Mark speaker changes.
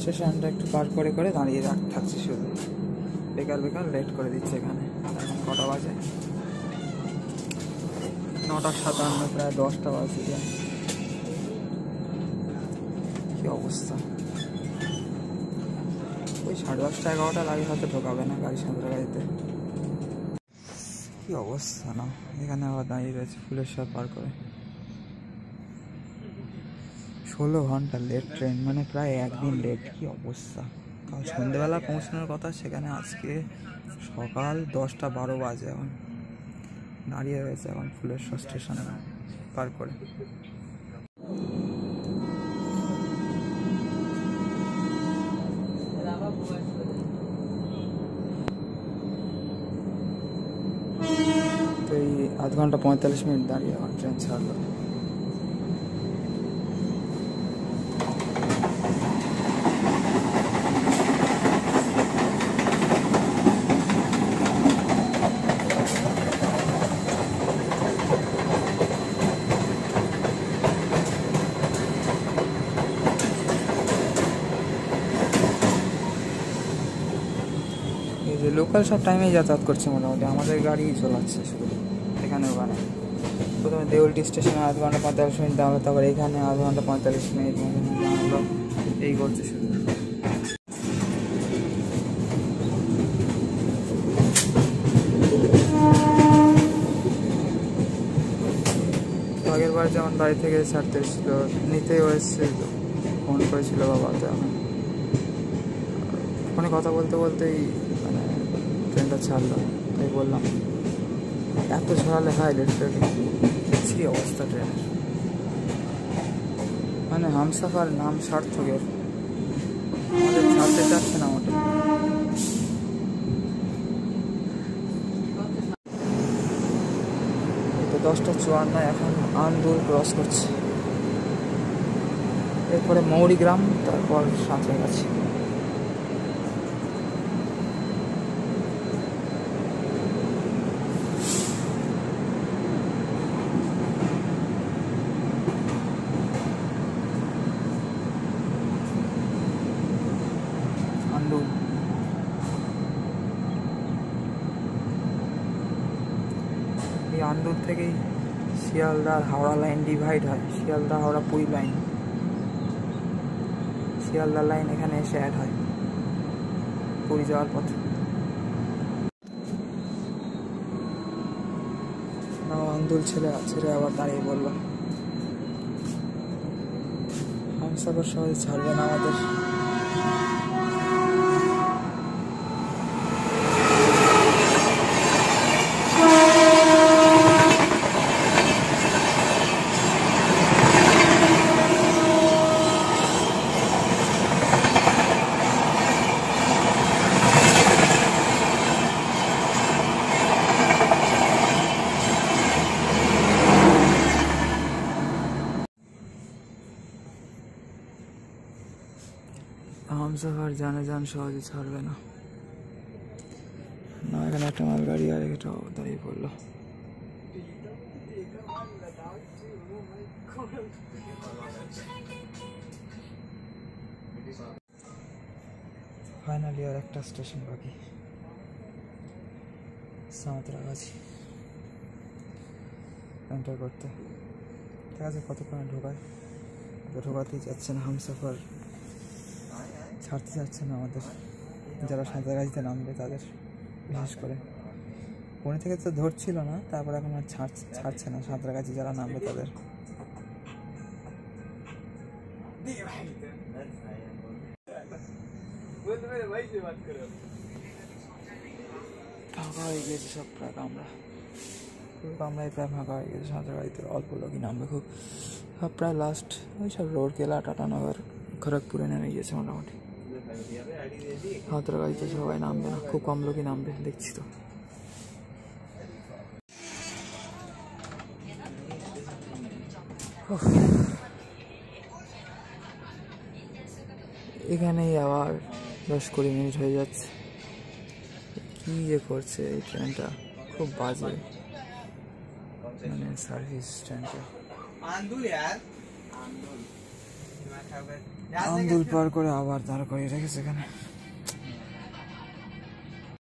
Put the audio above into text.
Speaker 1: স্টেশনটা একটু পার করে করে দাঁড়িয়ে থাকছি শুধু, বেকার বেকার লেট করে দিচ্ছে এখানে। এখন কটা বাজে? 9:57, প্রায় 10টা বাজে। কি অবস্থা! ওই 10:30 11টা লাগে হয়তো ঢোকাবে না গাড়ি, সাঁতরাগাছিতে। কি অবস্থা না, এখানে আবার দাঁড়িয়ে রয়েছে ফুলেশ্বর পার করে। 16 ঘন্টা লেট ট্রেন, মানে প্রায় একদিন লেট। কি অবস্থা! কাল সন্ধ্যেবেলা পৌঁছানোর কথা, সেখানে আজকে সকাল 10টা 12 বাজে। এখন দাঁড়িয়ে রয়েছে এখন ফুলেশ্বর স্টেশনে পার করে। তো এই 1 ঘন্টা 45 মিনিট দাঁড়িয়ে এখন ট্রেন ছাড়লো। লোকাল সব টাইমেই যাতায়াত করছে মোটামুটি, আমাদের গাড়ি চলাচ্ছে শুধু এখানে ওখানে। প্রথমে দেউলটি স্টেশনে 1 ঘন্টা 45 মিনিট দাঁড়ালো, তারপর এখানে 1 ঘন্টা 45 মিনিট দাঁড়ালো, এই করছে শুধু। আগের বার যেমন বাড়ি থেকে ছাড়তে এসেছিল, নিতেও এসেছিল, ফোন করেছিল বাবা, তো এখন ফোনে কথা বলতে বলতেই মানে ট্রেনটা ছাড়লো। তাই বললাম, এত ছড়ালে হয় লেট ট্রেনে? দেখছি অবস্থা ট্রেনের, মানে হামসাফার নাম সার্থকের, আমাদের ছাড়তে চাচ্ছে না মোটে। তো 10:54, এখন আন্দুল ক্রস করছে, এরপরে মৌরিগ্রাম, তারপর সাঁতরাগাছি। এই আন্দুল থেকেই শিয়ালদার হাওড়া লাইন ডিভাইড হয়, শিয়ালদা হাওড়া পুরী লাইন, শিয়ালদা লাইন এখানে এসে অ্যাড হয় পুরী যাওয়ার পথে। আন্দুল ছেড়ে আবার দাঁড়িয়ে বললো হামসাফার সহজে ছাড়বে না আমাদের। হামসাফার যান সহজে ছাড়বে না। এখানে একটা মালগাড়ি আর এটাও দাঁড়িয়ে পড়লো। ফাইনালি আর একটা স্টেশন বাকি, সাঁতরাগাছি এন্টার করতে। ঠিক আছে, কতক্ষণে ঢোকায়, ঢোকাতেই যাচ্ছে না হামসাফার, ছাড়তে যাচ্ছে না আমাদের। যারা সাঁতরাগাছিতে নামবে তাদের বিশেষ করে, পুনে থেকে তো ধরছিল না, তারপর এখন আর ছাড়ছে না সাঁতরাগাছি যারা নামবে তাদের। ফাঁকা হয়ে গিয়েছে সব, প্রায় কামরায় প্রায় ফাঁকা হয়ে গেছে। সাঁতরাগাছিতে অল্প লোকই নামবে, খুব সব প্রায় লাস্ট ওই সব রোডকেলা টাটানগর খড়গপুরে নেমে গিয়েছে মোটামুটি। সাঁতরাগাছিতে সবাই নামবে না, খুব কম লোকই নামবে দেখছি তো। এখানেই আবার 10-20 মিনিট হয়ে যাচ্ছে। কি যে করছে এই ট্রেনটা, খুব বাজে মানে সার্ভিস ট্রেনটা। আন্দুল পার করে আবার দাঁড় করিয়ে রেখেছে এখানে।